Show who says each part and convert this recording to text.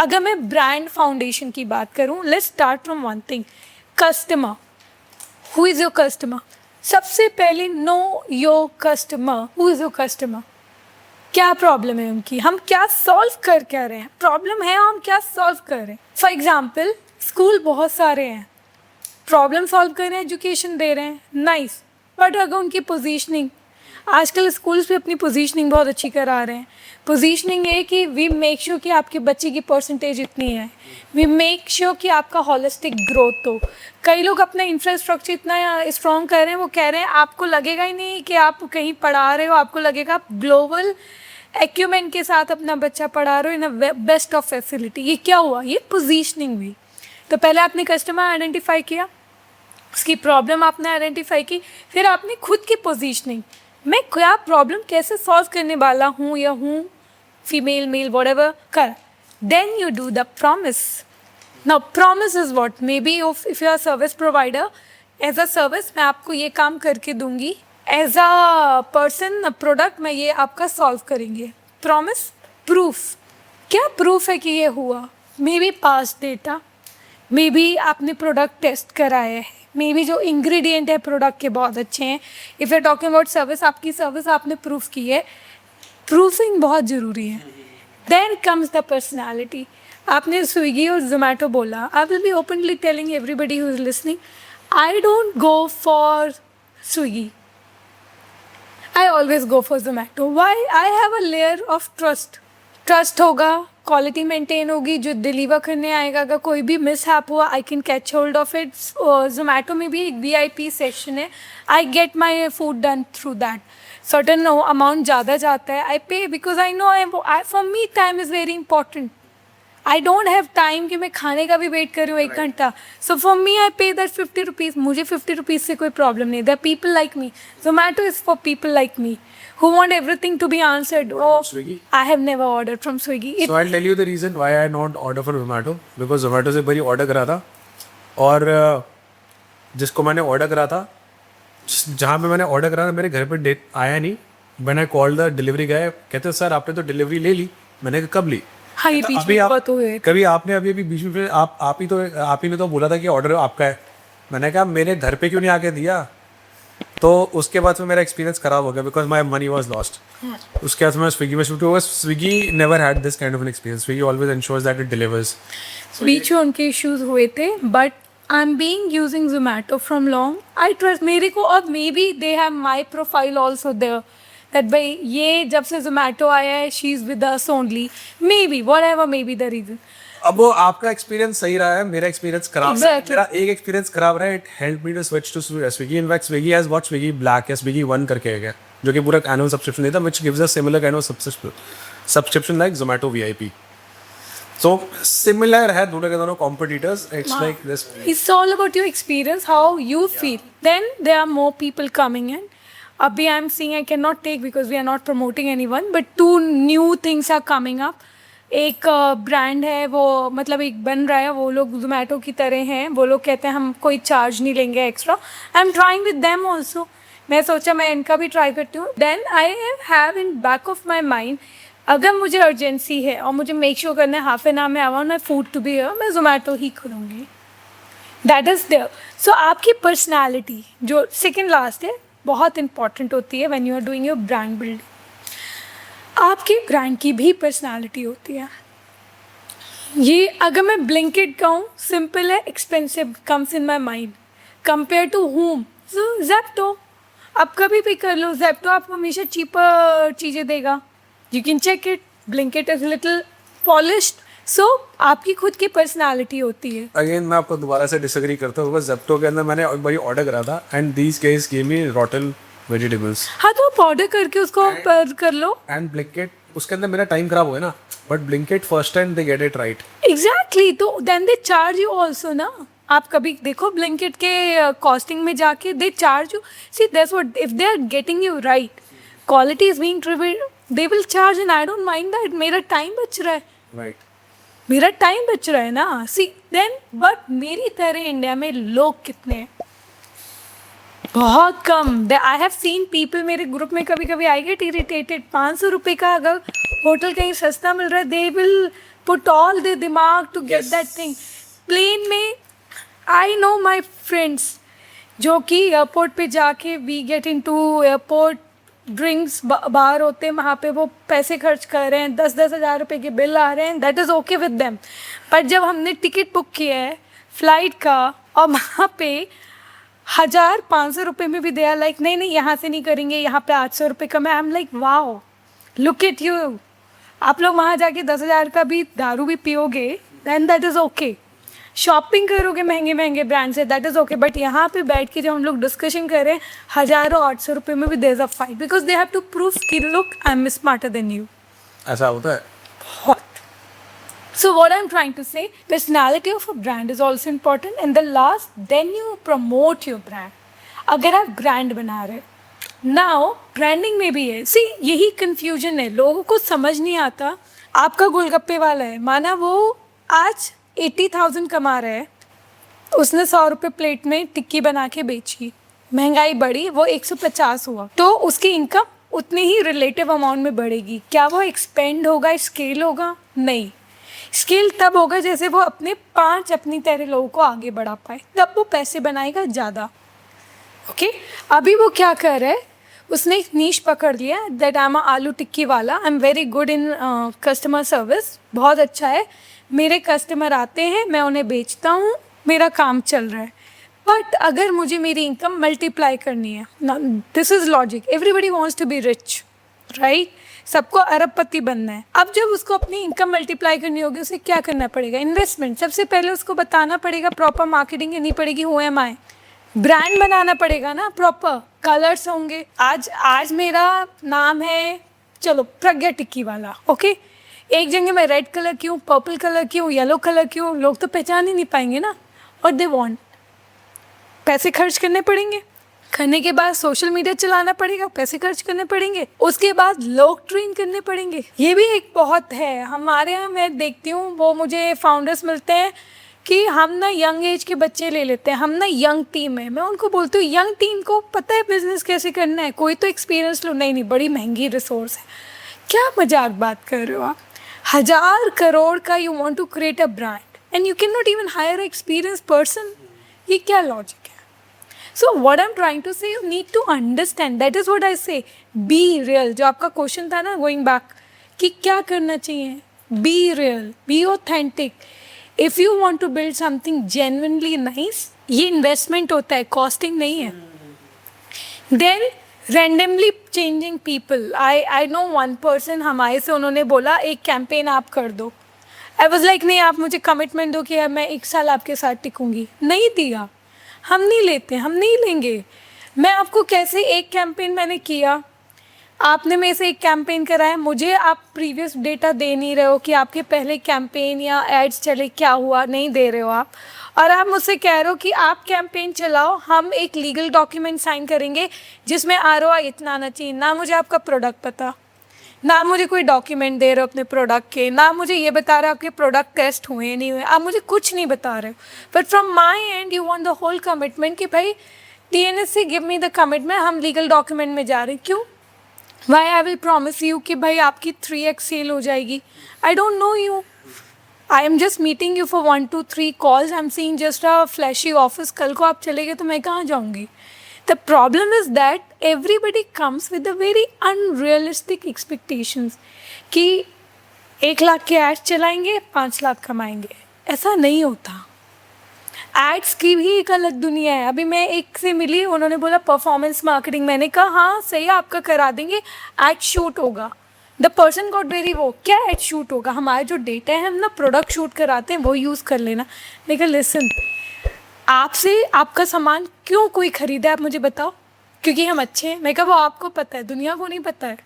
Speaker 1: अगर मैं brand foundation की बात करूं, let's start from one thing, customer. Who is your customer? सबसे पहले know your customer. Who is your customer? क्या प्रॉब्लम है उनकी, हम क्या सॉल्व कर क्या रहे हैं, प्रॉब्लम है हम क्या सॉल्व कर रहे हैं। फॉर एग्जाम्पल, स्कूल बहुत सारे हैं, प्रॉब्लम सॉल्व कर रहे हैं, एजुकेशन दे रहे हैं, नाइस, बट अगर उनकी पोजीशनिंग, आजकल स्कूल्स भी अपनी पोजीशनिंग बहुत अच्छी करा रहे हैं। पोजीशनिंग ये कि वी मेक श्योर कि आपके बच्चे की परसेंटेज इतनी है, वी मेक श्योर कि आपका होलिस्टिक ग्रोथ हो। कई लोग अपना इंफ्रास्ट्रक्चर इतना स्ट्रॉन्ग कर रहे हैं, वो कह रहे हैं आपको लगेगा ही नहीं कि आप कहीं पढ़ा रहे हो, आपको लगेगा आप ग्लोबल एक्यूमेंट के साथ अपना बच्चा पढ़ा रहे हो इन अ बेस्ट ऑफ फैसिलिटी। ये क्या हुआ? ये पोजीशनिंग हुई। तो पहले आपने कस्टमर आइडेंटिफाई किया, उसकी प्रॉब्लम आपने आइडेंटिफाई की, फिर आपने खुद की पोजीशनिंग, मैं क्या प्रॉब्लम कैसे सॉल्व करने वाला हूँ या हूँ, फीमेल मेल व्हाटएवर कर, then you do the promise. Now promise is what, maybe if you are service provider, as a service मैं आपको ये काम करके दूंगी, एज अ पर्सन प्रोडक्ट मैं ये आपका सॉल्व करेंगे। प्रॉमिस, प्रूफ, क्या प्रूफ है कि ये हुआ? Maybe past data, maybe आपने प्रोडक्ट टेस्ट कराया है, मे बी जो इंग्रेडिएंट है प्रोडक्ट के बहुत अच्छे हैं। If you talking about service, आपकी सर्विस आपने प्रूफ की है, प्रूफिंग बहुत ज़रूरी है। Then comes the personality. आपने स्विगी और जोमेटो बोला, I will be openly telling everybody who is listening, I don't go for Swiggy, I always go for Zomato. Why? I have a layer of trust. Trust होगा, quality maintain होगी, जो deliver करने आएगा अगर कोई भी miss हैप हुआ, I can catch hold of it. Zomato में भी एक VIP सेक्शन है, I get my food done through that. Certain amount ज़्यादा जाता है, आई पे because I know for me time is very important. I don't have time कि मैं खाने का भी वेट कर रही हूँ 1 घंटा, सो फॉर मी आई पे दैट 50 रुपीज़। मुझे 50 रुपीज़ से कोई प्रॉब्लम नहीं, that people like me. Zomato is for people like me who want everything to be answered. Oh,
Speaker 2: Swiggy?
Speaker 1: I have never ordered from Swiggy.
Speaker 2: So I'll tell you the reason why I not order from Zomato, because Zomato से बड़ी order करा था, और जिसको मैंने order करा था, जहाँ पे मैंने ऑर्डर करा था मेरे घर पे डेट आया नहीं। When I called the delivery guy, कहते सर आपने तो डिलीवरी ले ली। मैंने कहा कब ली?
Speaker 1: हाँ, ये बीच में बात हुई है।
Speaker 2: कभी आपने अभी बीच में आप ही ने तो बोला था कि ऑर्डर आपका है। मैंने कहा मेरे घर पे क्यों नहीं आके दिया? तो उसके बाद में मेरा एक्सपीरियंस खराब हो गया, because my money was lost. उसके बाद मैं स्विगी में शिफ्ट हुआ। Swiggy never had this kind of an experience. Swiggy always insures that it delivers.
Speaker 1: बीच में उनके इश्यूज हुए थे, but I am being using Zomato from long, I trust मेरे को। और maybe they have my profile also there, that भाई ये जब से जोमेटो आया है she is with us only, may be whatever maybe the reason.
Speaker 2: अब वो आपका एक्सपीरियंस सही रहा है, मेरा एक्सपीरियंस खराब है।
Speaker 1: Exactly.
Speaker 2: मेरा एक एक्सपीरियंस खराब रहा है, it help me to switch to Swiggy. In fact Swiggy has what Swiggy black या स्विगी 1 करके है, जो कि पूरा एनुअल सब्सक्रिप्शन देता है, which gives a similar kind of subscription like Zomato VIP। So similar है, दोनों के दोनों competitors. It's like this,
Speaker 1: it's all about your experience, how you feel, then there are more people coming in. अभी I am seeing, I can not take because we are not promoting anyone, but 2 new things are coming up. एक brand है, वो मतलब एक बन रहा है, वो लोग जोमेटो की तरह हैं, वो लोग कहते हैं हम कोई चार्ज नहीं लेंगे extra. I am trying with them also, मैं सोचा मैं इनका भी ट्राई करती हूँ। Then I have in back of my mind, अगर मुझे अर्जेंसी है और मुझे मेक श्योर करना है हाफ एन आवर में I want my food to be here, मैं जोमेटो ही करूँगी। That is there. सो आपकी पर्सनैलिटी जो सेकेंड लास्ट है बहुत इंपॉर्टेंट होती है when you are doing your brand building. आपके ब्रांड की भी पर्सनालिटी होती है। ये अगर मैं ब्लिंकिट कहूँ, सिंपल है, expensive comes in my mind, compare to home Zepto. आप कभी भी कर लो, ज़ेप्टो आपको हमेशा चीपर चीज़ें देगा, you can check it. Blinkit is little polished. So आपकी खुद की पर्सनालिटी होती है।
Speaker 2: अगेन मैं आपको दोबारा से डिसएग्री करता हूँ, बिकॉज ज़ेप्टो के अंदर मैंने एक बार ऑर्डर करा था and these guys give me रॉटन vegetables.
Speaker 1: हाँ, तो आप ऑर्डर करके उसको कर लो।
Speaker 2: एंड ब्लिंकिट, उसके अंदर मेरा टाइम खराब हुआ है ना, but Blinkit first time they get it right.
Speaker 1: Exactly, तो then they charge you also ना। आप कभी देखो ब्लिंकिट के कॉस्टिंग में जाके, they charge you. See that's what, if they are getting you right, quality is being driven, they will charge and I don't mind that. मेरा time बच रहा है,
Speaker 2: राइट,
Speaker 1: मेरा टाइम बच रहा है ना। सी देन, बट मेरी तरह इंडिया में लोग कितने हैं? बहुत कम। आई हैव सीन पीपल, मेरे ग्रुप में कभी कभी आई गेट इरिटेटेड, 500 रुपये का अगर होटल कहीं सस्ता मिल रहा है, they will put all their dimag to get
Speaker 2: Yes.
Speaker 1: that thing. Plane में I know my friends जो कि एयरपोर्ट पे जाके we get into airport drinks बाहर होते हैं, वहाँ पे वो पैसे खर्च कर रहे हैं, 10-10 हज़ार रुपये के बिल आ रहे हैं, that is okay with them. पर जब हमने टिकट बुक किया है फ्लाइट का और वहाँ पे 1,500 रुपये में भी दे आर लाइक नहीं नहीं यहाँ से नहीं करेंगे, यहाँ पे 800 रुपये कम है. I am like wow, look at you. आप लोग वहाँ जाके 10,000 का भी दारू भी पियोगे, than that is okay. Shopping करोगे महंगे महंगे ब्रांड से, दैट इज़ ओके. बट यहाँ पे बैठ के जब हम लोग डिस्कशन करें 1,000-800 रुपये में भी there is a fight, because they have to prove कि look I am smarter than you.
Speaker 2: ऐसा होता है.
Speaker 1: Hot. So what I'm trying to say, personality of a brand is also important, and the last, then you promote your brand. अगर आप brand बना रहे now, branding में भी है. सी यही कंफ्यूजन है, लोगों को समझ नहीं आता. आपका गोलगप्पे वाला है, माना वो आज 80,000 कमा रहा है, उसने 100 रुपये प्लेट में टिक्की बना के बेची, महंगाई बढ़ी, वो 150 हुआ, तो उसकी इनकम उतनी ही रिलेटिव अमाउंट में बढ़ेगी. क्या वो एक्सपेंड होगा, स्केल होगा? नहीं. स्केल तब होगा जैसे वो अपने 5 अपनी तरह लोगों को आगे बढ़ा पाए, तब वो पैसे बनाएगा ज़्यादा. ओके अभी वो क्या कर रहा है, उसने एक नीश पकड़ लिया, दैट आई एम आलू टिक्की वाला, I am very good in customer service, बहुत अच्छा है, मेरे कस्टमर आते हैं, मैं उन्हें बेचता हूँ, मेरा काम चल रहा है. बट अगर मुझे मेरी इनकम मल्टीप्लाई करनी है, this is logic, everybody wants to be rich, right? सबको अरबपति बनना है. अब जब उसको अपनी इनकम मल्टीप्लाई करनी होगी, उसे क्या करना पड़ेगा? इन्वेस्टमेंट. सबसे पहले उसको बताना पड़ेगा, प्रॉपर मार्केटिंग करनी पड़ेगी, हु एम आई, ब्रांड बनाना पड़ेगा ना, प्रॉपर कलर्स होंगे. आज मेरा नाम है चलो प्रज्ञा टिक्की वाला, ओके. एक जगह मैं रेड कलर क्यों, पर्पल कलर क्यों, येलो कलर क्यों, लोग तो पहचान ही नहीं पाएंगे ना. और दे वांट, पैसे खर्च करने पड़ेंगे, करने के बाद सोशल मीडिया चलाना पड़ेगा, पैसे खर्च करने पड़ेंगे, उसके बाद लोग ट्रेन करने पड़ेंगे. ये भी एक बहुत है हमारे यहाँ. मैं देखती हूँ वो मुझे फाउंडर्स मिलते हैं कि हम ना यंग एज के बच्चे ले लेते हैं, हम ना यंग टीम है. मैं उनको बोलती हूँ यंग टीम को पता है बिजनेस कैसे करना है, कोई तो एक्सपीरियंस लो. नहीं, बड़ी महंगी रिसोर्स है. क्या मजाक बात कर रहे हो आप? 1,000 करोड़ का you want to create a brand and you can not even hire experience person. ये क्या लॉजिक है? So what I am trying to say, you need to understand, that is what I say, be real. जो आपका question था ना going back, कि क्या करना चाहिए, be real, be authentic. If you want to build something genuinely nice, ये investment होता है, कॉस्टिंग नहीं है. Then randomly changing people. I know one person, हमारे से उन्होंने बोला एक कैंपेन आप कर दो. आई वॉज लाइक नहीं, आप मुझे कमिटमेंट दो कि मैं 1 साल आपके साथ टिकूंगी. नहीं दिया. हम नहीं लेते, हम नहीं लेंगे. मैं आपको कैसे, एक कैंपेन मैंने किया, आपने मेरे से एक कैंपेन कराया, मुझे आप प्रीवियस डेटा दे नहीं रहे हो कि आपके पहले कैंपेन या एड्स चले, क्या हुआ, नहीं दे रहे हो आप. और आप मुझसे कह रहे हो कि आप कैंपेन चलाओ, हम एक लीगल डॉक्यूमेंट साइन करेंगे जिसमें ROI इतना आना चाहिए. ना मुझे आपका प्रोडक्ट पता, ना मुझे कोई डॉक्यूमेंट दे रहे हो अपने प्रोडक्ट के, ना मुझे ये बता रहे हो आपके प्रोडक्ट टेस्ट हुए या नहीं हुए, आप मुझे कुछ नहीं बता रहे हो. But from my end you want the whole commitment कि भाई TNS से गिव मी द कमिटमेंट, हम लीगल डॉक्यूमेंट में जा रहे हैं. क्यों? Why I will promise you कि भाई आपकी 3x सेल हो जाएगी. I don't know you, I am just meeting you for 1 2 3 calls, I am seeing just a flashy office. कल को आप चले गए तो मैं कहाँ जाऊँगी? The problem is that everybody comes with a very unrealistic expectations कि 1 लाख के एड्स चलाएंगे 5 लाख कमाएंगे. ऐसा नहीं होता. एड्स की भी एक अलग दुनिया है. अभी मैं एक से मिली, उन्होंने बोला परफॉर्मेंस मार्केटिंग. मैंने कहा हाँ सही है, आपका करा देंगे, एड शूट होगा. द पर्सन गॉट वेरी वो, क्या एड शूट होगा? हमारे जो डेटा है हम ना प्रोडक्ट शूट कराते हैं, वो यूज़ कर लेना. लेकिन लिसन, आपसे आपका सामान क्यों कोई ख़रीदा, आप मुझे बताओ. क्योंकि हम अच्छे हैं. मैं कहा वो आपको पता है, दुनिया को नहीं पता है.